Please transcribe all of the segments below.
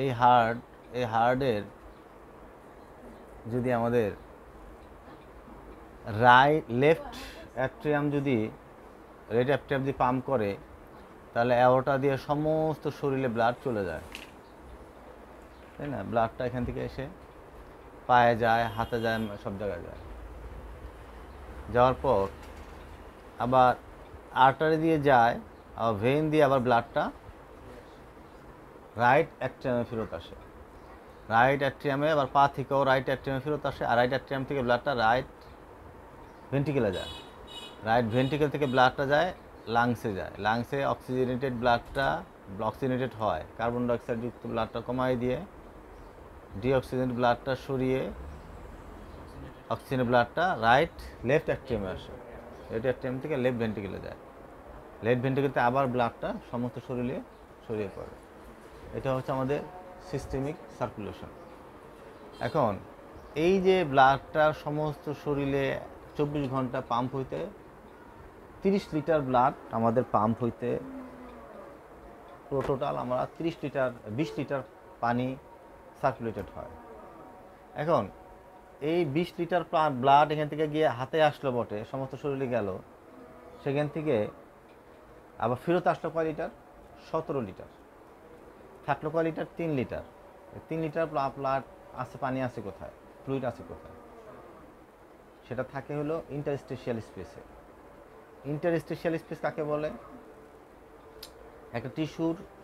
এই হার্টের যদি আমাদের লেফট অ্যাট্রিয়াম যদি রেড অ্যাট্রিয়াম যদি পাম্প করে, তাহলে অ্যাওর্টা দিয়ে সমস্ত শরীরে ব্লাড চলে যায়, তাই না? ব্লাডটা এখান থেকে এসে পায়ে যায়, হাতে যায়, সব জায়গায় যায়। যাওয়ার পর আবার আর্টারি দিয়ে যায়, আবার ভেইন দিয়ে আবার ব্লাডটা রাইট অ্যাট্রিয়ামে ফেরত আসে। রাইট অ্যাট্রিয়ামে আবার পা থেকেও রাইট অ্যাট্রিয়ামে ফেরত আসে, আর রাইট অ্যাট্রিয়াম থেকে ব্লাডটা রাইট ভেন্ট্রিকেলে যায়। রাইট ভেন্ট্রিকেল থেকে ব্লাডটা যায় লাংসে যায়। লাংসে অক্সিজেনেটেড ব্লাডটা অক্সিজেনেটেড হয়, কার্বন ডাইঅক্সাইডযুক্ত ব্লাডটা কমাই দিয়ে ডিঅক্সিজেনেটেড ব্লাডটা সরিয়ে অক্সিজেনের ব্লাডটা লেফট অ্যাট্রিয়ামে আসে। লেফট অ্যাট্রিয়াম থেকে লেফট ভেন্ট্রিকেলে যায়। লেফট ভেন্ট্রিকেলতে আবার ব্লাডটা সমস্ত শরীরে ছড়িয়ে পড়ে। এটা হচ্ছে আমাদের সিস্টেমিক সার্কুলেশন। এখন এই যে ব্লাডটা সমস্ত শরীরে 24 ঘন্টা পাম্প হইতে 30 লিটার ব্লাড আমাদের পাম্প হইতে টোটাল আমরা 20 লিটার পানি সার্কুলেটেড হয়। এখন এই 20 লিটার ব্লাড এখান থেকে গিয়ে হাতে আসলো বটে, সমস্ত শরীরে গেল, সেখান থেকে আবার ফেরত আসলো কয় লিটার? 17 লিটার। থাকলো কয় লিটার? 3 লিটার। 3 লিটার ব্লাড আছে, পানি আছে কোথায়? ফ্লুইড আছে কোথায়? সেটা থাকে হলো ইন্টারস্টেশিয়াল স্পেসে। ইন্টারস্টেশিয়াল স্পেস কাকে বলে? একটা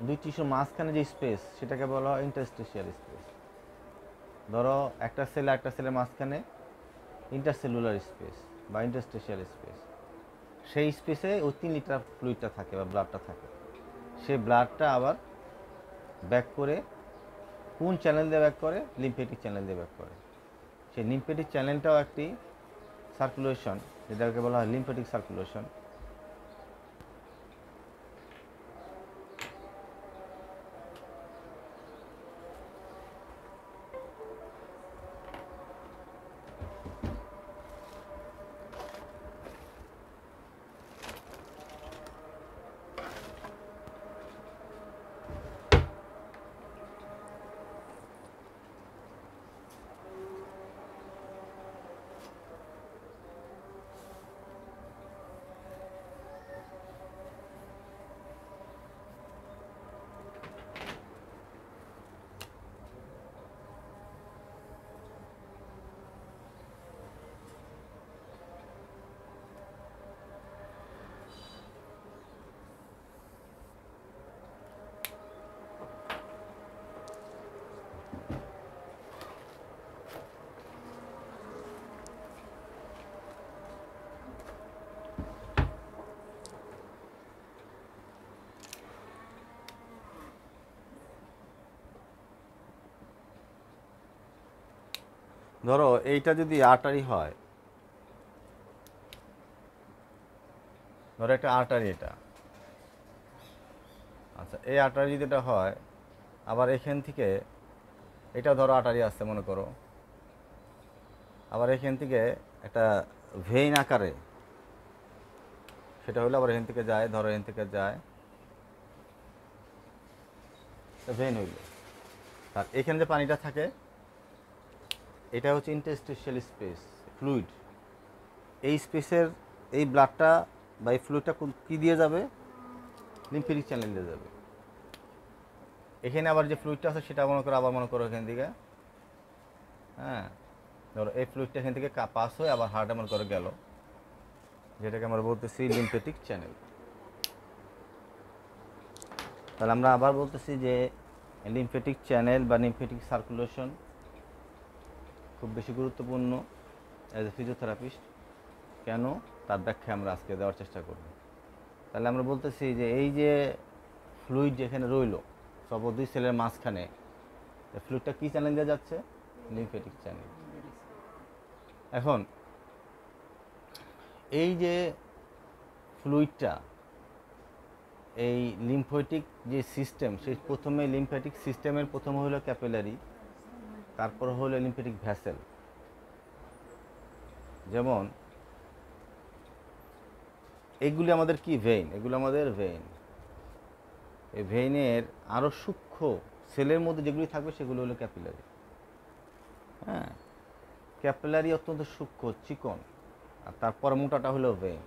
দুই টিস্যুর মাঝখানে যে স্পেস, সেটাকে বলা হয় ইন্টারস্টেশিয়াল স্পেস। ধরো একটা সেলের মাঝখানে ইন্টারসেলুলার স্পেস বা ইন্টারস্টেশিয়াল স্পেস, সেই স্পেসে ওই 3 লিটার ফ্লুইডটা থাকে বা ব্লাডটা থাকে। সেই ব্লাডটা আবার ব্যাক করে কোন চ্যানেল দিয়ে ব্যাক করে? লিম্ফেটিক চ্যানেল দিয়ে ব্যাক করে। সেই লিম্ফেটিক চ্যানেলটাও একটি সার্কুলেশন, যেটাকে বলা হয় লিম্ফেটিক সার্কুলেশন। ধরো এইটা যদি আর্টারি হয়, ধরো একটা আর্টারি এটা, আচ্ছা এই আর্টারি যদি এটা হয়, আবার এখান থেকে এটা ধরো আর্টারি আসছে মনে করো, আবার এখান থেকে একটা ভেইন আকারে সেটা হলো, আবার এখান থেকে যায়, ধরো এখান থেকে যায় ভেইন হইল। আর এখানে যে পানিটা থাকে এটা হচ্ছে ইন্টারস্টিশিয়াল স্পেস ফ্লুইড। এই স্পেসের এই ব্লাডটা বা এই ফ্লুইডটা কী দিয়ে যাবে? লিম্ফেটিক চ্যানেল দিয়ে যাবে। এখানে আবার যে ফ্লুইডটা আছে সেটা মনে করো এখান থেকে, হ্যাঁ ধরো এই ফ্লুইডটা এখান থেকে পাস হয়ে আবার হার্টে মনে করে গেল, যেটাকে আমরা বলতেছি লিম্ফেটিক চ্যানেল। তাহলে আমরা আবার বলতেছি যে লিম্ফেটিক চ্যানেল বা লিম্ফেটিক সার্কুলেশন খুব বেশি গুরুত্বপূর্ণ অ্যাজ এ ফিজিওথেরাপিস্ট। কেন? তার ব্যাখ্যা আমরা আজকে দেওয়ার চেষ্টা করব। তাহলে আমরা বলতেছি যে এই যে ফ্লুইড যেখানে রইল সব দুই সেলের মাঝখানে, ফ্লুইডটা কী চ্যানেল দিয়ে যাচ্ছে? Lymphatic channel. এখন এই যে ফ্লুইডটা, এই লিম্ফেটিক যে সিস্টেম, সেই প্রথমে লিম্ফেটিক সিস্টেমের প্রথম হলো ক্যাপিলারি, তারপর হলো লিম্ফেটিক ভ্যাসেল। যেমন এইগুলি আমাদের কি? ভেইন। এগুলো আমাদের ভেইন। এই ভেইনের আরও সূক্ষ্ম সেলের মধ্যে যেগুলি থাকবে সেগুলো হলো ক্যাপিলারি। হ্যাঁ, ক্যাপিলারি অত্যন্ত সূক্ষ্ম চিকন, আর তারপর মোটাটা হলো ভেন,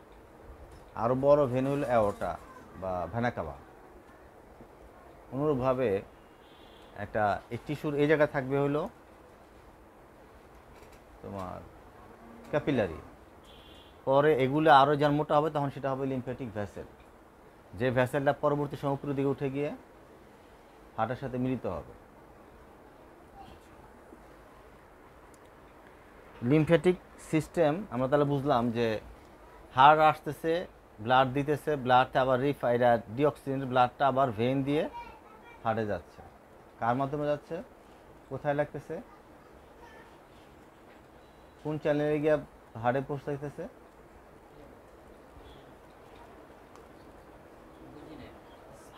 আরও বড় ভেন হলো অ্যাওর্টা বা ভেনা কাভা। অনুরূপভাবে একটা এই টিস্যুর এই জায়গায় থাকবে হলো তোমার ক্যাপিলারি, পরে এগুলো আরও যখন মোটা হবে তখন সেটা হবে লিম্ফ্যাটিক ভ্যাসেল, যে ভ্যাসেলটা পরবর্তী সময় উপরের দিকে উঠে গিয়ে হার্টের সাথে মিলিত হবে। লিম্ফ্যাটিক সিস্টেম আমরা তাহলে বুঝলাম যে হার্ট আসতেছে, ব্লাড দিতেছে, ব্লাডটা আবার ডিঅক্সিজেনের ব্লাডটা আবার ভেন দিয়ে হার্টে যাচ্ছে। কার মাধ্যমে যাচ্ছে, কোথায় লাগতেছে, কোন চ্যানেলে গিয়ে হার্টে পৌঁছাইতেছে?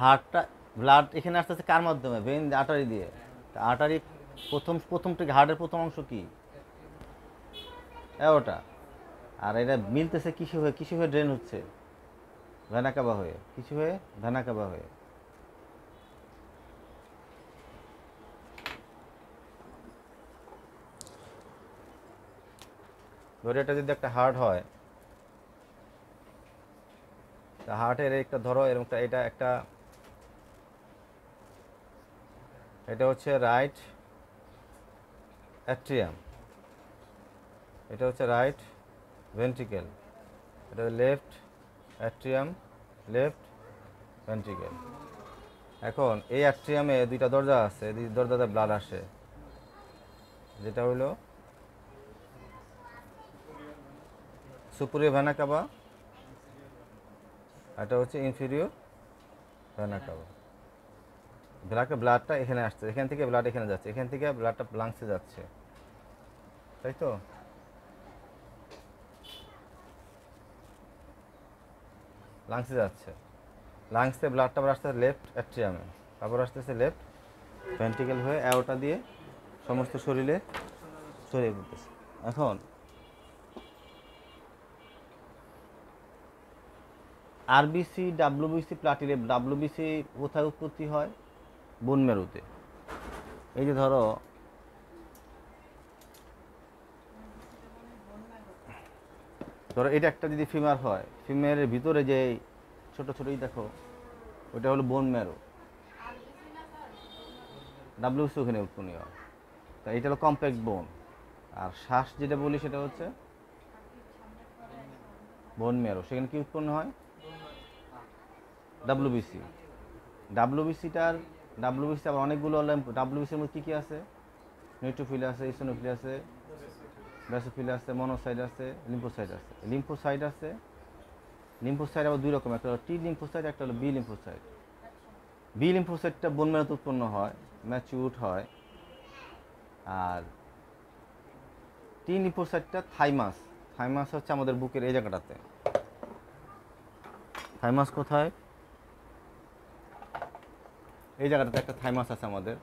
হার্টটা ব্লাড এখানে আসতেছে কার মাধ্যমে? ভেন, আর্টারি দিয়ে। আর্টারি প্রথম থেকে হার্টের প্রথম অংশ কি? ওটা। আর এটা মিলতেছে কিসে হয়ে ড্রেন হচ্ছে? ভেনা কাভা হয়ে। কিছু হয়ে ভেনা কাভা হয়ে। ধরে এটা যদি একটা হার্ট হয়, তা হার্টের একটা ধরো এরকম এটা হচ্ছে রাইট অ্যাট্রিয়াম, এটা হচ্ছে রাইট ভেন্ট্রিকেল, এটা লেফট অ্যাট্রিয়াম, লেফট ভেন্ট্রিকেল। এখন এই অ্যাট্রিয়ামে দুইটা দরজা আছে, এই দরজাতে ব্লাড আসে, যেটা হলো সুপিরিয়র ভেনা কাভা, এটা হচ্ছে ইনফিরিয়র ভেনা কাভা। ব্লাডটা এখানে আসছে, এখান থেকে ব্লাড এখানে যাচ্ছে, এখান থেকে ব্লাডটা লাংসে যাচ্ছে, তাই তো? লাংসে যাচ্ছে, লাংসে ব্লাডটা আবার আসতেছে লেফট অ্যাট্রিয়ামে, তারপর আসতেছে লেফট ভেন্ট্রিকেল হয়ে অ্যাওর্টা দিয়ে সমস্ত শরীরে ছড়িয়ে পড়তেছে। এখন আরবিসি, ডাব্লিউবিসি, প্লাটিলেট। ডাব্লিউবিসি কোথায় উৎপত্তি হয়? বোন মেরুতে। এই যে ধরো এটা একটা যদি ফিমার হয়, ফিমারের ভিতরে যে ছোট ছোটই দেখো, ওইটা হলো বোন ম্যারো। ডাব্লিউসি ওখানে উৎপন্ন হয়, তা এটা হলো কম্প্যাক্ট বোন। আর শ্বাস যেটা বলি সেটা হচ্ছে বোন ম্যারো, সেখানে কি উৎপন্ন হয়? ডাব্লিউবিসি। ডাব্লিউবিসি আবার অনেকগুলো। ডাব্লিউবিসির মধ্যে কী আছে? নিউট্রোফিল আছে, ইসোনোফিল আছে, ব্যাসোফিল আছে, মনোসাইট আছে, লিম্ফোসাইট আছে। লিম্ফোসাইট আবার দুই রকম, একটা হলো টি লিম্ফোসাইট, একটা হলো বি লিম্ফোসাইট। বি লিম্ফোসাইটটা বোন ম্যারোতে উৎপন্ন হয়, ম্যাচিউরড হয়। আর টি লিম্ফোসাইটটা থাইমাস হচ্ছে আমাদের বুকের এই জায়গাটাতে। থাইমাস কোথায়? এই জায়গাটাতে একটা থাইমাস আছে আমাদের।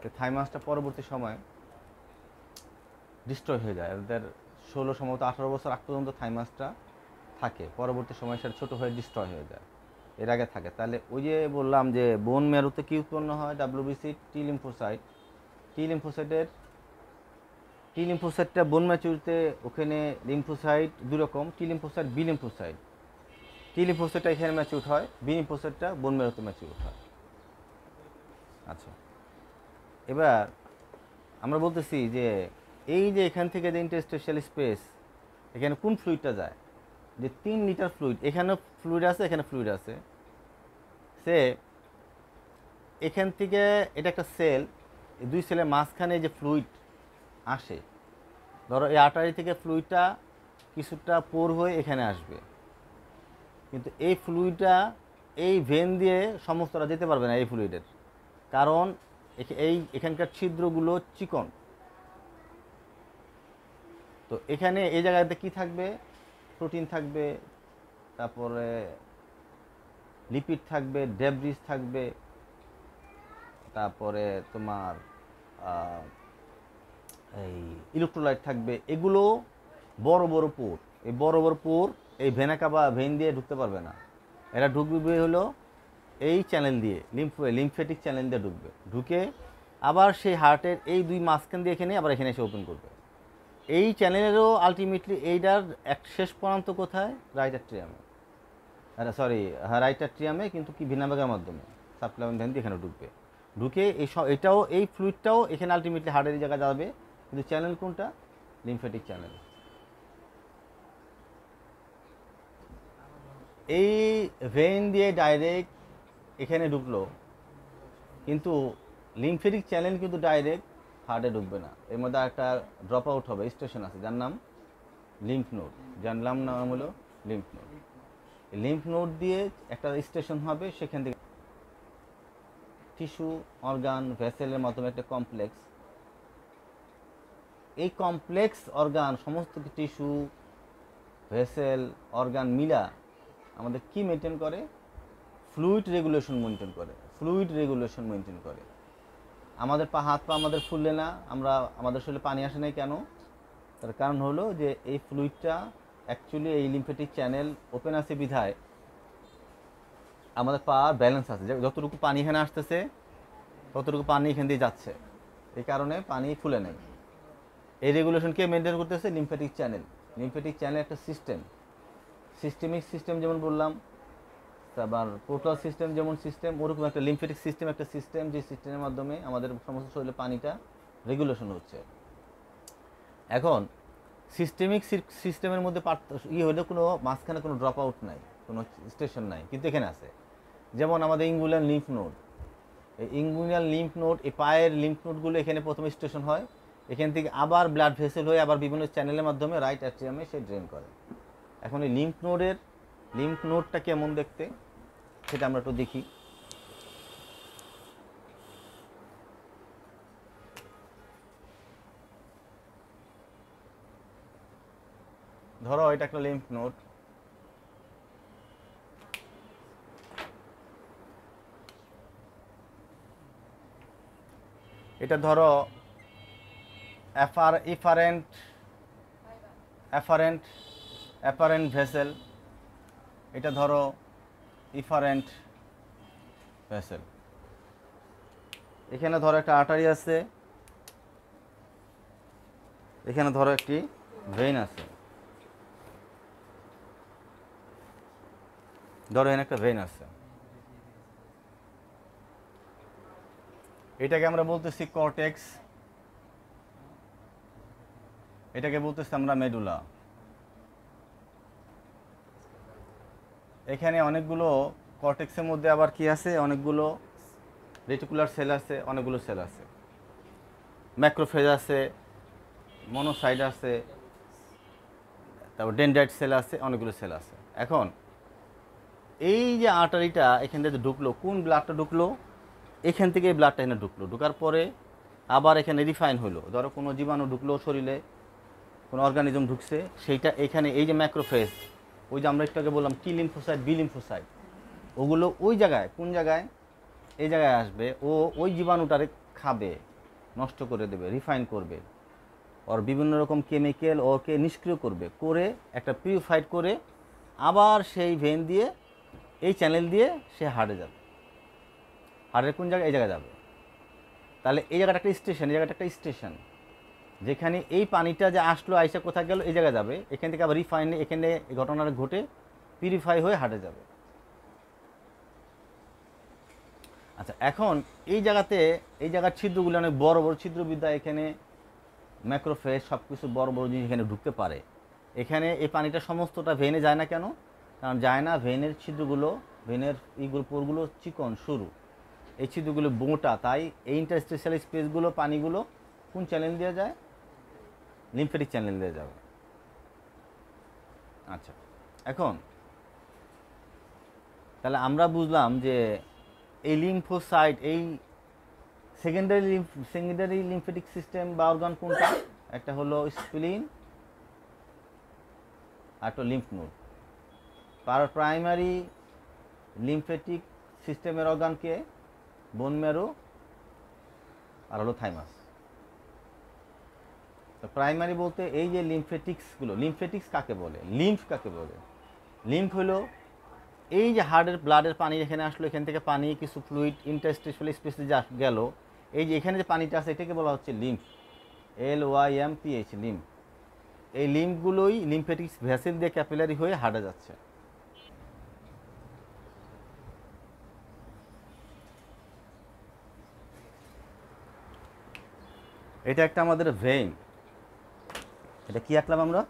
এই থাইমাসটা পরবর্তী সময় ডিস্ট্রয় হয়ে যায়। এদের 16 সম্ভবত 18 বছর আগ পর্যন্ত থাইমাসটা থাকে, পরবর্তী সময় সেটা ছোটো হয়ে ডিস্ট্রয় হয়ে যায়, এর আগে থাকে। তাহলে ওই যে বললাম যে বোন ম্যারোতে কী উৎপন্ন হয়? ডাব্লিউবিসি, টি লিম্ফোসাইট। টি লিম্ফোসাইটটা বোন ম্যাচুরিতে, ওখানে লিম্ফোসাইট দুই রকম, টি লিম্ফোসাইট, বি লিম্ফোসাইট। টি লিম্ফোসাইটটা এখানে ম্যাচিউর হয়, বি লিম্ফোসাইটটা বোন ম্যারোতে ম্যাচিউর হয়। আচ্ছা, এবার আমরা বলতেছি যে এই যে এখান থেকে যে ইন্টারস্টেশিয়াল স্পেস, এখানে কোন ফ্লুইডটা যায়? যে 3 লিটার ফ্লুইড, এখানে ফ্লুইড আছে, এখানে ফ্লুইড আছে। সে এখান থেকে, এটা একটা সেল, এই দুই সেলের মাঝখানে যে ফ্লুইড আসে, ধরো এই আর্টারি থেকে ফ্লুইডটা কিছুটা পোর হয়ে এখানে আসবে, কিন্তু এই ফ্লুইডটা এই ভেন দিয়ে সমস্তটা যেতে পারবে না এই ফ্লুইডের, কারণ এখানকার ছিদ্রগুলো চিকন। তো এখানে এই জায়গাতে কি থাকবে? প্রোটিন থাকবে, তারপরে লিপিড থাকবে, ডেব্রিজ থাকবে, তারপরে তোমার এই ইলেকট্রোলাইট থাকবে। এগুলো বড় বড় পোর, এই বড় বড় পোর এই ভেনা কাভা ভেন দিয়ে ঢুকতে পারবে না। এরা ঢুকবে হলো এই চ্যানেল দিয়ে লিম্ফেটিক চ্যানেল দিয়ে ঢুকবে, ঢুকে আবার সেই হার্টের এই দুই মাঝখান দিয়ে এখানে আবার এখানে এসে ওপেন করবে। এই চ্যানেলেরও আলটিমেটলি এইটার এক শেষ প্রান্ত কোথায়? রাইট অ্যাট্রিয়ামে, সরি হ্যাঁ রাইট অ্যাট্রিয়ামে, কিন্তু কি ভিনাভাগার মাধ্যমে সাবক্লাভিয়ান ভেন দিয়ে এখানে ঢুকবে। ঢুকে এটাও এই ফ্লুইডটাও এখানে আলটিমেটলি হার্টের জায়গায় যাবে, কিন্তু চ্যানেল কোনটা? Lymphatic channel. এই ভেন দিয়ে ডাইরেক্ট এখানে ঢুকলো, কিন্তু লিম্ফেটিক চ্যানেল কিন্তু ডাইরেক্ট হার্টে ঢুকবে না। এর মধ্যে একটা ড্রপ আউট হবে, স্টেশন আছে যার নাম লিম্ফ নোড, যার নাম হলো লিম্ফ নোড। লিম্ফ নোড দিয়ে একটা স্টেশন হবে, সেখান থেকে টিস্যু, অর্গান, ভেসেলের মাধ্যমে একটা কমপ্লেক্স, এই কমপ্লেক্স অর্গান সমস্ত টিস্যু, ভেসেল, অর্গান মিলা আমাদের কি মেনটেন করে? ফ্লুইড রেগুলেশন মেনটেন করে, ফ্লুইড রেগুলেশন মেনটেন করে। আমাদের হাত পা আমাদের ফুললে না, আমাদের শরীরে পানি আসে নাই কেন? তার কারণ হলো যে এই ফ্লুইডটা অ্যাকচুয়ালি এই লিম্ফেটিক চ্যানেল ওপেন আছে বিধায় আমাদের পা ব্যালেন্স আছে, যতটুকু পানি এখানে আসতেছে ততটুকু পানি এখান দিয়ে যাচ্ছে, এই কারণে পানি ফুলে নেই। এই রেগুলেশনকে মেনটেন করতেছে লিম্ফেটিক চ্যানেল। লিম্ফেটিক চ্যানেল একটা সিস্টেম, সিস্টেমিক সিস্টেম যেমন বললাম, আবার পোর্টাল সিস্টেম যেমন সিস্টেম, ওরকম একটা লিম্ফেটিক সিস্টেম একটা সিস্টেম, যে সিস্টেমের মাধ্যমে আমাদের সমস্ত শরীরে পানিটা রেগুলেশন হচ্ছে। এখন সিস্টেমিক সিস্টেমের মধ্যে হলে কোনো মাঝখানে কোনো ড্রপ আউট নাই, কোনো স্টেশন নাই, কিন্তু এখানে আছে। যেমন আমাদের ইঙ্গুলার লিম্ফ নোড, এই ইঙ্গুলার লিম্ফ নোড, এই পায়ের লিম্ফ নোডগুলো এখানে প্রথমে স্টেশন হয়, এখান থেকে আবার ব্লাড ভেসেল হয়ে আবার বিভিন্ন চ্যানেলের মাধ্যমে রাইট অ্যাট্রিয়ামে সে ড্রেন করে। এখন এই লিম্ফ নোডটা কেমন দেখতে সেটা আমরা একটু দেখি। ধরো এটা একটা লিম্ফ নোড, এটা ধরো অ্যাফারেন্ট ভেসেল, এটা ধরো ইফারেন্ট ভেসেল। এখানে ধরো একটা আর্টারি আছে, এখানে ধরো একটি ভেইন আছে, ধরো এখানে একটা ভেইন আছে, এটাকে আমরা বলতেছি কর্টেক্স, এটাকে বলতেছি আমরা মেডুলা। এখানে অনেকগুলো কর্টেক্সের মধ্যে আবার কি আছে? অনেকগুলো রেটিকুলার সেল আছে, অনেকগুলো সেল আছে, ম্যাক্রোফেজ আছে, মনোসাইট আছে, তারপর ডেনড্রাইট সেল আছে, অনেকগুলো সেল আছে। এখন এই যে আর্টারিটা এখান থেকে ঢুকলো, কোন ব্লাডটা ঢুকলো? এখান থেকে এই ব্লাডটা এখানে ঢুকলো, ঢুকার পরে আবার এখানে রিফাইন হলো, ধরো কোনো জীবাণু ঢুকলো শরীরে, কোনো অর্গানিজম ঢুকছে, সেইটা এখানে এই যে ম্যাক্রোফেজ, ওই যে আমরা একটু আগে বললাম টি লিম্ফোসাইট, বি লিম্ফোসাইট, ওগুলো ওই জায়গায়, কোন জায়গায়? এই জায়গায় আসবে, ও ওই জীবাণুটারে খাবে, নষ্ট করে দেবে, রিফাইন করবে, ওর বিভিন্ন রকম কেমিক্যাল ওকে নিষ্ক্রিয় করবে, করে একটা পিউরিফাইড করে আবার সেই ভেন দিয়ে এই চ্যানেল দিয়ে সে হার্টে যাবে। হার্টের কোন জায়গায়? এই জায়গায় যাবে। তাহলে এই জায়গাটা একটা স্টেশন, এই জায়গাটা একটা স্টেশন, যেখানে এই পানিটা যে আসলো আইসা কোথায় গেল? এই জায়গায় যাবে, এখান থেকে আবার রিফাইন, এখানে এই ঘটনাটা ঘটে পিউরিফাই হয়ে হার্টে যাবে। আচ্ছা, এখন এই জায়গার ছিদ্রগুলো অনেক বড় বড় ছিদ্রবিদ্যা, এখানে ম্যাক্রোফেজ সব কিছু বড় বড় জিনিস এখানে ঢুকতে পারে। এখানে এই পানিটা সমস্তটা ভেনে যায় না কেন? কারণ যায় না, ভেনের ছিদ্রগুলো, ভেনের পোরগুলো চিকন সরু, এই ছিদ্রগুলো মোটা, তাই এই ইন্টারস্টেশিয়াল স্পেসগুলো, পানিগুলো কোন চ্যানেল দিয়ে যায়? লিম্ফেটিক চ্যানেল দিয়ে যাবে। আচ্ছা, এখন তাহলে আমরা বুঝলাম যে এই লিম্ফোসাইট, এই সেকেন্ডারি লিম্ফেটিক সিস্টেম বা অর্গান কোনটা? একটা হলো স্প্লিন, আর একটা লিম্ফ নোড। প্রাইমারি লিম্ফেটিক সিস্টেমের অর্গানকে বোন ম্যারো আর হলো থাইমাস। তো প্রাইমারি বলতে এই যে লিম্ফেটিক্সগুলো, লিম্ফেটিক্স কাকে বলে? লিম্ফ কাকে বলে? লিম্ফ হলো এই যে হার্টের ব্লাডের পানি এখানে আসলো, এখান থেকে পানি কিছু ফ্লুইড ইন্টারস্টিশিয়াল স্পেসে যা গেল, এই যে এখানে যে পানিটা আছে এটাকে বলা হচ্ছে লিম্ফ, LYMPH, লিম্ফ। এই লিম্ফগুলোই লিম্ফেটিক ভেসেল দিয়ে ক্যাপিলারি হয়ে হার্টে যাচ্ছে। এটা একটা আমাদের ভেইন, এটা কি আঁকলাম আমরা,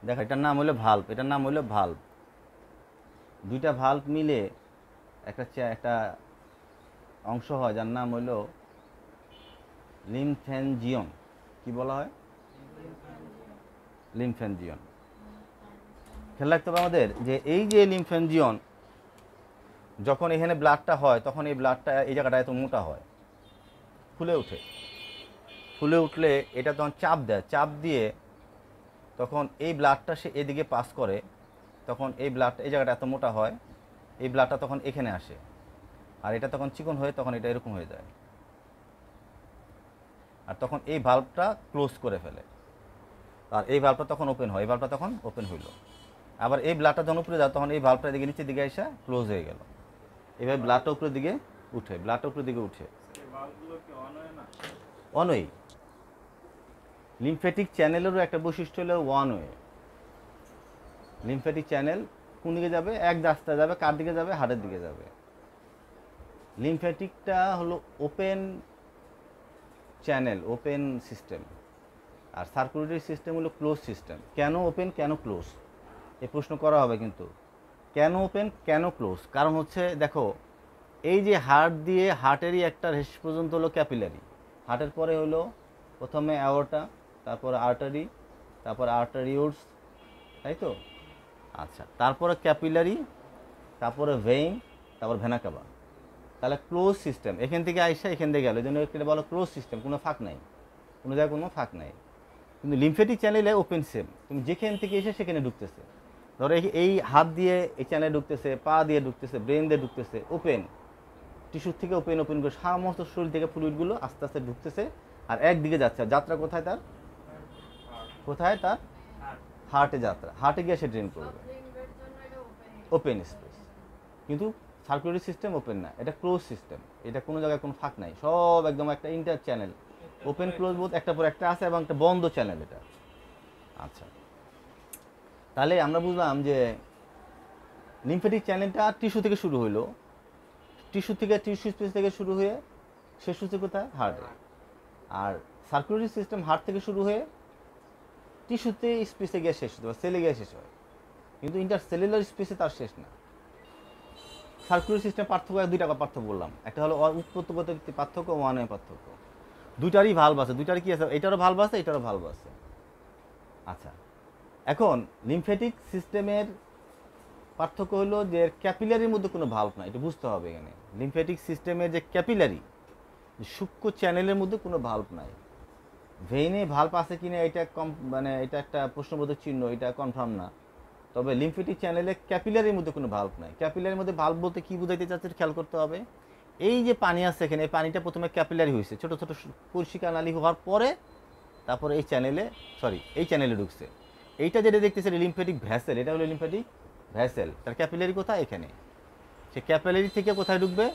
দেখো এটার নাম হলো ভাল্ব, এটার নাম হলো ভাল্ব। দুইটা ভাল্ব মিলে একটা অংশ হয় যার নাম হলো লিম্ফ্যাঞ্জিয়ন। কি বলা হয়? লিম্ফ্যাঞ্জিয়ন। খেয়াল রাখতে হবে আমাদের যে এই যে লিম্ফ্যাঞ্জিয়ন, যখন এখানে ব্লাডটা হয় তখন এই ব্লাডটা এই জায়গাটা এত মোটা হয়, ফুলে ওঠে। ফুলে উঠলে এটা তখন চাপ দেয়, চাপ দিয়ে তখন এই ব্লাডটা সে এদিকে পাস করে, তখন এই ব্লাডটা এই জায়গাটা এত মোটা হয়, এই ব্লাডটা তখন এখানে আসে, আর এটা তখন চিকন হয়ে তখন এটা এরকম হয়ে যায়, আর তখন এই ভাল্বটা ক্লোজ করে ফেলে, আর এই ভাল্বটা তখন ওপেন হয়, এই ভাল্বটা তখন ওপেন হইল। আবার এই ব্লাডটা যখন উপরে যায় তখন এই ভাল্বটা এদিকে নিচের দিকে এসে ক্লোজ হয়ে গেল। এভাবে ব্লাডটা উপরের দিকে উঠে, ব্লাডটা উপরের দিকে উঠে। ওয়ান ওয়ে লিম্ফ্যাটিক চ্যানেলেরও একটা বৈশিষ্ট্য হলো ওয়ান ওয়ে। লিম্ফ্যাটিক চ্যানেল কোন দিকে যাবে? এক রাস্তা যাবে, কার দিকে যাবে? হার্টের দিকে যাবে। লিম্ফ্যাটিকটা হলো ওপেন চ্যানেল, ওপেন সিস্টেম, আর সার্কুলেটরি সিস্টেম হলো ক্লোজ সিস্টেম। কেন ওপেন, কেন ক্লোজ, এই প্রশ্ন করা হবে কিন্তু। কেন ওপেন, কেন ক্লোজ? কারণ হচ্ছে দেখো, এই যে হার্ট দিয়ে হার্টেরই একটা শেষ পর্যন্ত হলো ক্যাপিলারি, হার্টের পরে হলো প্রথমে অ্যাওর্টা, তারপরে আর্টারি, তারপরে আর্টারিওলস, তাই তো? আচ্ছা, তারপরে ক্যাপিলারি, তারপরে ভেইন, তারপর ভেনা কাভা। তাহলে ক্লোজ সিস্টেম, এখান থেকে আইসা এখান থেকে গেল, এই জন্য এটা বলো ক্লোজ সিস্টেম, কোনো ফাঁক নাই, কোনো জায়গায় কোনো ফাঁক নাই। কিন্তু লিম্ফেটিক চ্যানেলে ওপেন সেম, তুমি যেখান থেকে এসে সেখানে ঢুকতেছে। ধরো এই হাত দিয়ে এই চ্যানেলে ঢুকতেছে, পা দিয়ে ঢুকতেছে, ব্রেন দিয়ে ঢুকতেছে, ওপেন টিস্যুর থেকে ওপেন ওপেন করে সমস্ত শরীর থেকে ফ্লুইডগুলো আস্তে আস্তে ঢুকতেছে, আর একদিকে যাচ্ছে। যাত্রা কোথায় তার? কোথায় তার? হার্টে যাত্রা, হার্টে গিয়ে সে ড্রেন করবে, ওপেন স্পেস। কিন্তু সার্কুলারি সিস্টেম ওপেন না, এটা ক্লোজ সিস্টেম, এটা কোনো জায়গায় কোনো ফাঁক নাই, সব একদম একটা ইন্টার চ্যানেল, ওপেন ক্লোজ বোধ একটা পর একটা আছে, এবং একটা বন্ধ চ্যানেল এটা। আচ্ছা, তাহলে আমরা বুঝলাম যে লিম্ফেটিক চ্যানেলটা টিস্যু থেকে শুরু হইলো, টিস্যু স্পেস থেকে শুরু হয়ে শেষ হচ্ছে কোথায়? হার্টে। আর সার্কুলারি সিস্টেম হার্ট থেকে শুরু হয়ে টিস্যুতে স্পেসে গিয়ে শেষ হতে, বা সেলে গিয়ে শেষ হয়, কিন্তু ইন্টারসেলুলার স্পেসে তার শেষ না। সার্কুলারি সিস্টেম পার্থক্য, দুইটা পার্থক্য বললাম, একটা হলো উৎপত্তিগত পার্থক্য, ওয়ান ওয়ে পার্থক্য। দুইটারই ভালভ আছে, দুইটারই কি আছে? এটারও ভালভ আছে, এটারও ভালভ আছে। আচ্ছা, এখন লিম্ফেটিক সিস্টেমের পার্থক্য হলো যে ক্যাপিলারির মধ্যে কোনো ভালভ নাই, এটা বুঝতে হবে এখানে। লিম্ফেটিক সিস্টেমের যে ক্যাপিলারি, সূক্ষ্ম চ্যানেলের মধ্যে কোনো ভালভ নাই। ভেইনে ভালভ আছে কিনা এটা মানে এটা একটা প্রশ্নবোধক চিহ্ন, এটা কনফার্ম না। তবে লিম্ফেটিক চ্যানেলে ক্যাপিলারির মধ্যে কোনো ভালভ নাই। ক্যাপিলারির মধ্যে ভালভ বলতে কি বুঝাইতে চাচ্ছে খেয়াল করতে হবে। এই যে পানি আছে এখানে, এই পানিটা প্রথমে ক্যাপিলারি হয়েছে, ছোট ছোট কোশিকা নালী হওয়ার পরে তারপরে এই চ্যানেলে ঢুকছে। এইটা যেটা দেখতেছে লিম্ফেটিক ভ্যাসেল, এটা হলো লিম্ফেটিক ভ্যাসেল। তার ক্যাপিলারি কোথায়? এখানে। সে ক্যাপিলারি থেকে কোথায় ঢুকবে?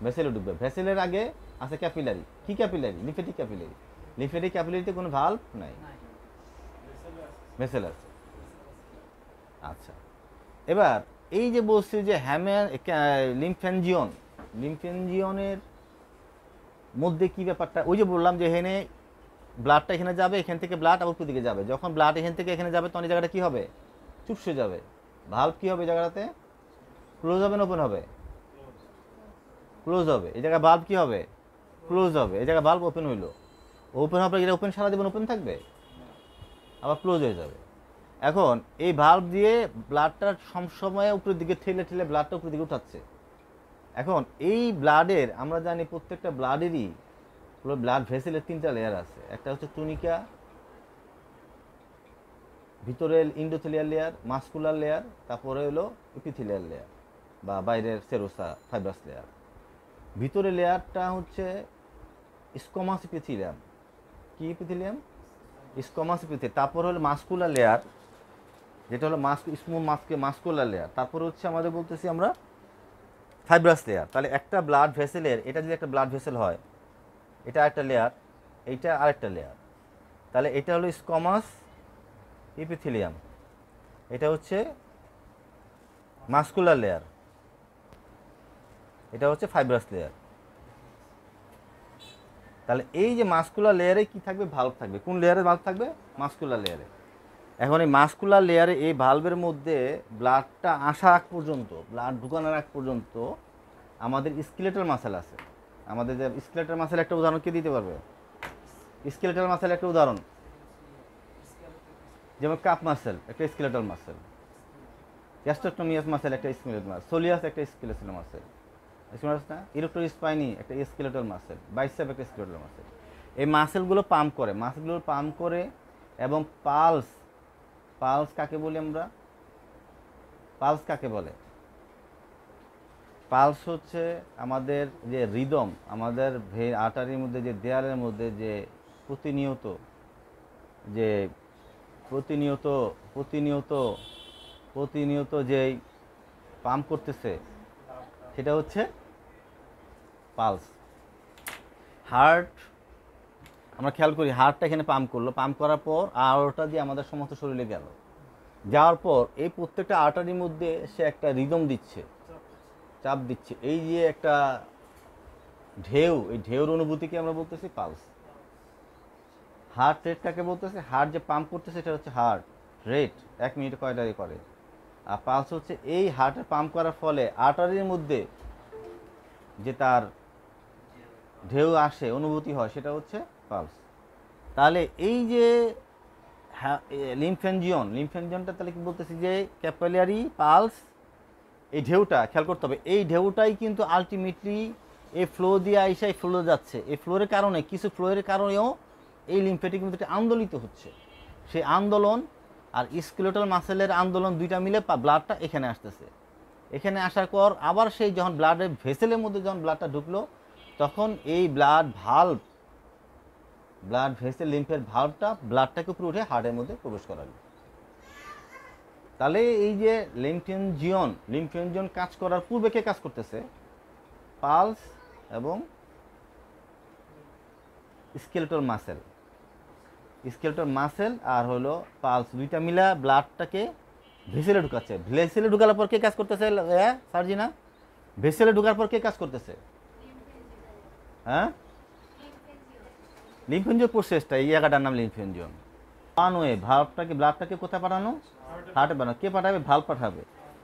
ভ্যাসেলে ঢুকবে। ভ্যাসেলের আগে আছে ক্যাপিলারি। কি ক্যাপিলারি? Lymphatic capillary. লিম্ফেটিক ক্যাপিলারিতে কোনো ভালভ নাই, ভ্যাসেল আছে। আচ্ছা, এবার এই যে বলছি যে লিম্ফ্যাঞ্জিয়নের মধ্যে কি ব্যাপারটা, ওই যে বললাম যে এখানে ব্লাডটা এখানে যাবে, এখান থেকে ব্লাড আবার উপর দিকে যাবে। যখন ব্লাড এখান থেকে এখানে যাবে তখন এই জায়গাটা কি হবে? চুপসে যাবে। ভালভ কি হবে? জায়গাটাতে ক্লোজ হবে না ওপেন হবে? ক্লোজ হবে। এই জায়গায় ভালভ কি হবে? ক্লোজ হবে। এই জায়গায় ভালভ ওপেন হইলো, ওপেন হবে, এটা ওপেন সারা জীবন ওপেন থাকবে, আবার ক্লোজ হয়ে যাবে। এখন এই ভালভ দিয়ে ব্লাডটা সবসময় উপরের দিকে ঠেলে ঠেলে ব্লাডটা উপরের দিকে উঠাচ্ছে। এখন এই ব্লাডের, আমরা জানি প্রত্যেকটা ব্লাডেরই ব্লাড ভেসেলের তিনটা লেয়ার আছে। একটা হচ্ছে টুনিকা, ভিতরের ইন্ডোথেলিয়াল লেয়ার, মাসকুলার লেয়ার, তারপরে হলো এপিথেলিয়াল লেয়ার বা বাইরের সেরোসা ফাইব্রাস লেয়ার। ভিতরের লেয়ারটা হচ্ছে স্কোমাস এপিথেলিয়াম। কি এপিথেলিয়াম? Squamous epithelium. তারপর হলো মাসকুলার লেয়ার, যেটা হলো স্মুথ মাস্কুলার লেয়ার। তারপরে হচ্ছে আমাদের বলতেছি আমরা ফাইব্রাস লেয়ার। তাহলে একটা ব্লাড ভেসেলের, এটা যদি একটা ব্লাড ভেসেল হয়, এটা একটা লেয়ার, এইটা আরেকটা লেয়ার। তাহলে এটা হলো স্কমাস ইপিথেলিয়াম, এটা হচ্ছে মাস্কুলার লেয়ার, এটা হচ্ছে ফাইব্রাস লেয়ার। তাহলে এই যে মাস্কুলার লেয়ারে কি থাকবে? ভালভ থাকবে। কোন লেয়ারে ভালভ থাকবে? মাস্কুলার লেয়ারে। এখন এই মাস্কুলার লেয়ারে এই ভালভের মধ্যে ব্লাডটা আসা আগ পর্যন্ত, ব্লাড ঢুকানোর আগ পর্যন্ত আমাদের স্কেলেটাল মাসেল আছে। আমাদের যে স্কেলেটাল মাসেল, একটা উদাহরণ কে দিতে পারবে? স্কেলেটাল মাসেল একটা উদাহরণ, যেমন কাপ মাসেল একটা স্কেলেটাল মাসেল, গ্যাস্ট্রোটমিয়াস মাসেল একটা স্কেলেটাল মাসেল, সোলিয়াস একটা স্কেলেটাল মাসেল, না? ইলেকট্রোস্পাইনি একটা স্কেলেটাল মাসেল, বাইসেপ একটা স্কেলেটাল মাসেল। এই মাসেলগুলো পাম্প করে, মাসেলগুলো পাম্প করে। এবং পালস, পালস কাকে বলি আমরা? পালস কাকে বলে? পালস হচ্ছে আমাদের যে রিদম, আমাদের আর্টারির মধ্যে যে দেয়ালের মধ্যে যে প্রতিনিয়ত যে প্রতিনিয়ত প্রতিনিয়ত প্রতিনিয়ত যেই পাম্প করতেছে, সেটা হচ্ছে পালস। হার্ট, আমরা খেয়াল করি হার্টটা এখানে পাম্প করলো, পাম্প করার পর আর্টারি দিয়ে আমাদের সমস্ত শরীরে গেল, যাওয়ার পর এই প্রত্যেকটা আর্টারির মধ্যে সে একটা রিদম দিচ্ছে, চাপ দিচ্ছে। এই যে একটা ঢেউ, এই ঢেউর অনুভূতিকে আমরা বলতেছি পালস। হার্ট রেটটাকে বলতেছে, হার্ট যে পাম্প করতেছে এটা হচ্ছে হার্ট রেট, 1 মিনিটে কয়টারি করে। আর পালস হচ্ছে এই হার্টের পাম্প করার ফলে আর্টারির মধ্যে যে তার ঢেউ আসে, অনুভূতি হয়, সেটা হচ্ছে পালস। তাহলে এই যে লিম্ফেঞ্জিয়নটা তাহলে কি বলতেছি যে ক্যাপিলারি পালস, এই ঢেউটা খেয়াল করতে হবে। এই ঢেউটাই কিন্তু আলটিমেটলি এই ফ্লো দিয়ে আইসা এই ফ্লো যাচ্ছে। এই ফ্লোরের কারণে, কিছু ফ্লোরের কারণেও এই লিম্ফেটিক কিন্তু আন্দোলিত হচ্ছে। সেই আন্দোলন আর স্কেলেটাল মাসেলের আন্দোলন দুইটা মিলে ব্লাডটা এখানে আসতেছে। এখানে আসার পর আবার সেই যখন ব্লাডের ভেসেলের মধ্যে যখন ব্লাডটা ঢুকলো, তখন এই ব্লাড ভেসেল লিম্ফের ভাল্বটা ব্লাডটাকে উপরে উঠে হার্টের মধ্যে প্রবেশ করালো। তাহলে এই যে লিম্ফেঞ্জিয়ন কাজ করার পূর্বে কে কাজ করতেছে? পালস এবং স্কেলেটাল মাসেল আর হলো পালস, দুইটা মিলা ব্লাডটাকে ভেসেলে ঢুকাচ্ছে। ভেসেলে ঢুকানোর পর কে কাজ করতেছে সার্জিনা? ভেসেলে ঢুকার পর কে কাজ করতেছে? হ্যাঁ, লিম্ফেঞ্জিয়ন প্রসেসটা, এই জায়গাটার নাম লিম্ফেঞ্জিয়ন। ওয়ান ওয়ে ভাল্বটাকে, ব্লাডটাকে কোথায় পাঠানো? হার্টে পাঠানো। কে পাঠাবে? ভাল্ব পাঠাবে।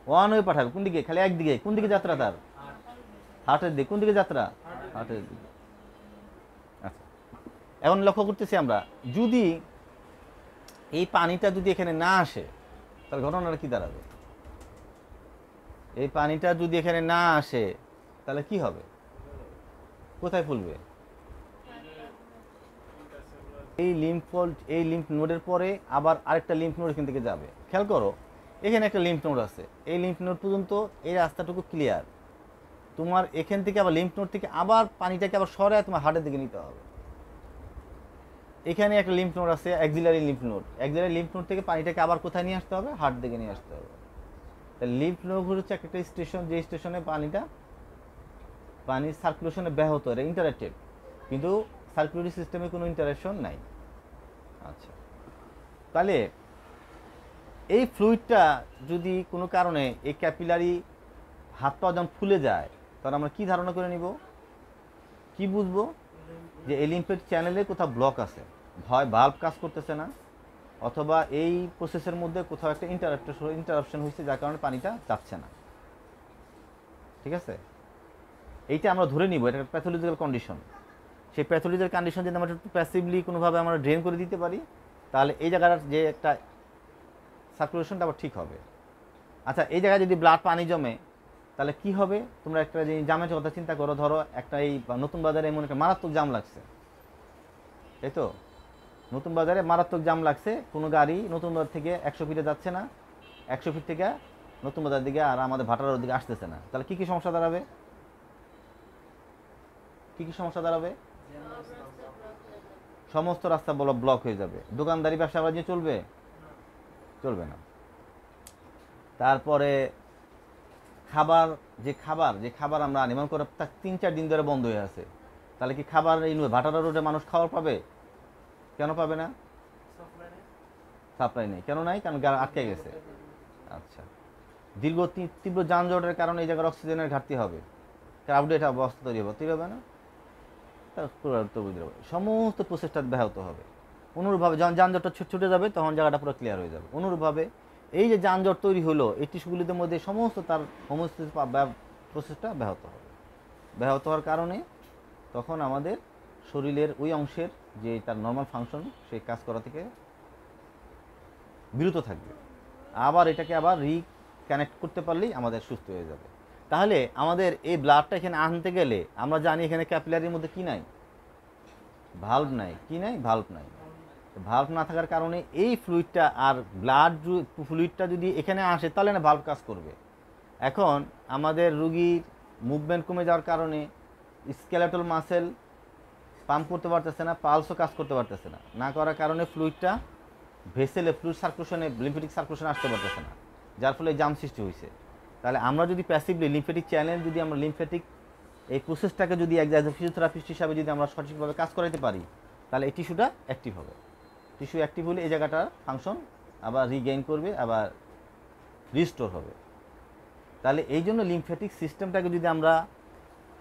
ওয়ান ওয়ে পাঠাবে। কোন দিকে? খালি একদিকে। কোন দিকে যাত্রা তার? হার্টের দিকে। কোন দিকে যাত্রা? হার্টের দিকে। আচ্ছা, এখন লক্ষ্য করতেছি আমরা, যদি এই পানিটা যদি এখানে না আসে, তাহলে ঘটনাটা কি দাঁড়াবে? এই পানিটা যদি এখানে না আসে, তাহলে কি হবে? কোথায় ফুলবে? এই লিম্ফ নোডের পরে আবার আরেকটা লিম্ফ নোড এখান থেকে যাবে। খেয়াল করো, এখানে একটা লিম্ফ নোড আছে, এই লিম্ফ নোড পর্যন্ত এই রাস্তাটুকু ক্লিয়ার। তোমার এখান থেকে আবার লিম্ফ নোড থেকে আবার পানিটাকে আবার সরায় তোমার হার্টের দিকে নিতে হবে। এখানে একটা লিম্ফ নোড আছে, অ্যাক্সিলারি লিম্ফ নোড থেকে পানিটাকে আবার কোথায় নিয়ে আসতে হবে? হার্ট দিকে নিয়ে আসতে হবে। তাহলে লিম্ফ নোড হচ্ছে একটা স্টেশন, যে স্টেশনে পানির সার্কুলেশনে ব্যাহত, এটা ইন্টারেক্টেড, কিন্তু সার্কুলেটরি সিস্টেমে কোনো ইন্টারাকশন নাই। আচ্ছা, তাহলে এই ফ্লুইডটা যদি কোনো কারণে এই ক্যাপিলারি হাত পা যখন ফুলে যায়, তখন আমরা কি ধারণা করে নিব, কি বুঝবো? যে এই লিম্ফের চ্যানেলে কোথাও ব্লক আছে, হয় ভাল্ব কাজ করতেছে না, অথবা এই প্রসেসের মধ্যে কোথাও একটা ইন্টারাপশন হয়েছে, যার কারণে পানিটা যাচ্ছে না। ঠিক আছে, এইটা আমরা ধরে নিব এটা একটা প্যাথোলজিক্যাল কন্ডিশন। সেই প্যাথোলজিক্যাল কন্ডিশন যদি আমরা একটু প্যাসিভলি কোনোভাবে আমরা ড্রেন করে দিতে পারি, তাহলে এই জায়গাটার যে একটা সার্কুলেশনটা আবার ঠিক হবে। আচ্ছা, এই জায়গায় যদি ব্লাড পানি জমে, তাহলে কি হবে? তোমরা একটা যে জামের কথা চিন্তা করো, ধরো একটা এই নতুন বাজারে এমন একটা মারাত্মক জাম লাগছে, তাই তো? নতুন বাজারে মারাত্মক জাম লাগছে, কোনো গাড়ি নতুন বাজার থেকে 100 ফিটে যাচ্ছে না, 100 ফিট থেকে নতুন বাজার দিকে আর আমাদের ভাটার দিকে আসতেছে না। তাহলে কি কি সমস্যা দাঁড়াবে? কি কি সমস্যা দাঁড়াবে? সমস্ত রাস্তা ব্লক হয়ে যাবে। দোকানদারি ব্যবসা বাণিজ্য চলবে? চলবে না। তারপরে খাবার যে খাবার আমরা আনি মনে করো 3-4 দিন ধরে বন্ধ হয়ে আছে, তাহলে কি খাবার এই ভাটারা রোডে মানুষ খাবার পাবে? কেন পাবে না? সাপ্লাই নেই। কেন নাই? কারণ আটকে গেছে। আচ্ছা, দীর্ঘ তীব্র যানজটের কারণে এই জায়গায় অক্সিজেনের ঘাটতি হবে, ক্রাউডেড অবস্থা তৈরি হবে না? সমস্ত প্রসেসটা ব্যাহত হবে। অনুরূপভাবে যখন যানজটটা ছুটে যাবে তখন জায়গাটা পুরো ক্লিয়ার হয়ে যাবে। অনুরূপভাবে এই যে যানজট তৈরি হলো এই টিস্যুগুলির মধ্যে সমস্ত তার হোমোস্টেসিস প্রসেসটা ব্যাহত হবে। ব্যাহত হওয়ার কারণে তখন আমাদের শরীরের ওই অংশের যে তার নর্মাল ফাংশন সেই কাজ করা থেকে বিরত থাকবে। আবার এটাকে আবার রিকানেক্ট করতে পারলেই আমাদের সুস্থ হয়ে যাবে। তাহলে আমাদের এই ব্লাডটা এখানে আনতে গেলে আমরা জানি এখানে ক্যাপিলারির মধ্যে কি নাই? ভাল্ব নাই। কি নাই? ভাল্ব নাই। ভাল্ব না থাকার কারণে এই ফ্লুইডটা আর ব্লাড ফ্লুইডটা যদি এখানে আসে তাহলে না ভাল্ব কাজ করবে। এখন আমাদের রুগীর মুভমেন্ট কমে যাওয়ার কারণে স্কেলেটাল মাসেল পাম্প করতে পারতেছে না, পালসও কাজ করতে পারতেছে না। না করার কারণে ফ্লুইডটা ভেসেলে ফ্লুইড সার্কুলেশনে লিম্ফেটিক সার্কুলেশনে আসতে পারতেছে না, যার ফলে জাম সৃষ্টি হয়েছে। তাহলে আমরা যদি প্যাসিভলি লিম্ফেটিক চ্যানেল যদি আমরা লিম্ফেটিক এই প্রসেসটাকে যদি ফিজিওথেরাপিস্ট হিসাবে যদি আমরা সঠিকভাবে কাজ করাতে পারি তাহলে এই টিস্যুটা অ্যাক্টিভ হবে। টিস্যু অ্যাক্টিভ হলে এই জায়গাটার ফাংশন আবার রিগেইন করবে, আবার রিস্টোর হবে। তাহলে এই জন্য লিম্ফেটিক সিস্টেমটাকে যদি আমরা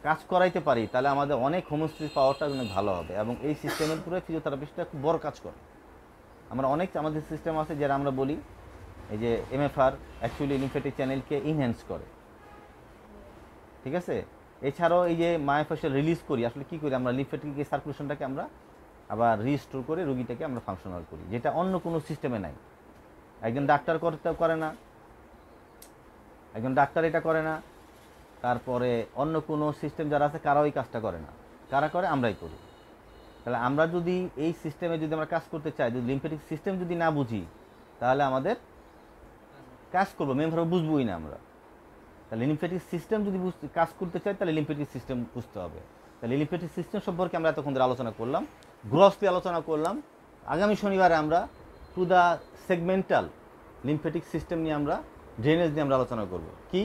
কাজ করাইতে পারি তাহলে আমাদের অনেক হোমিওস্ট্যাসিস পাওয়ারটা অনেক ভালো হবে, এবং এই সিস্টেমের পুরো ফিজিওথেরাপিস্টটা খুব বড় কাজ করে। আমরা আমাদের সিস্টেম আছে যারা আমরা বলি এই যে এমএফআর অ্যাকচুয়ালি লিম্ফেটিক চ্যানেলকে ইনহ্যান্স করে, ঠিক আছে। এছাড়াও এই যে মায়োফাসিয়াল রিলিজ করি, আসলে কী করি আমরা লিম্ফেটিক সার্কুলেশনটাকে আমরা আবার রিস্টোর করে রোগীটাকে আমরা ফাংশনাল করি, যেটা অন্য কোনো সিস্টেমে নাই। একজন ডাক্তার করে না, একজন ডাক্তার এটা করে না, তারপরে অন্য কোনো সিস্টেম যারা আছে কারাও এই কাজটা করে না। কারা করে? আমরাই করি। তাহলে আমরা যদি এই সিস্টেমে যদি আমরা কাজ করতে চাই, যদি লিম্ফেটিক সিস্টেম যদি না বুঝি তাহলে আমাদের কাজ করবো মেমভাবে বুঝবোই না আমরা। তাহলে লিম্ফেটিক সিস্টেম যদি কাজ করতে চাই তাহলে লিম্ফেটিক সিস্টেম বুঝতে হবে। তাহলে লিম্ফেটিক সিস্টেম সম্পর্কে আমরা এতক্ষণ ধরে আলোচনা করলাম, গ্রসলি আলোচনা করলাম। আগামী শনিবারে আমরা to the segmental lymphatic system নিয়ে আমরা ড্রেনেজ নিয়ে আমরা আলোচনা করব। কি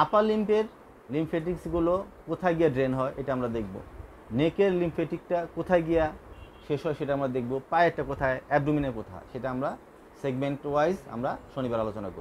আপার লিম্ফের লিম্ফেটিক্সগুলো কোথায় গিয়ে ড্রেন হয় এটা আমরা দেখব, নেকের লিম্ফেটিকটা কোথায় গিয়া শেষ হয় সেটা আমরা দেখব, পায়েরটা কোথায়, অ্যাবডোমিনের কোথায়, সেটা আমরা সেগমেন্ট ওয়াইজ আমরা শনিবার আলোচনা করব।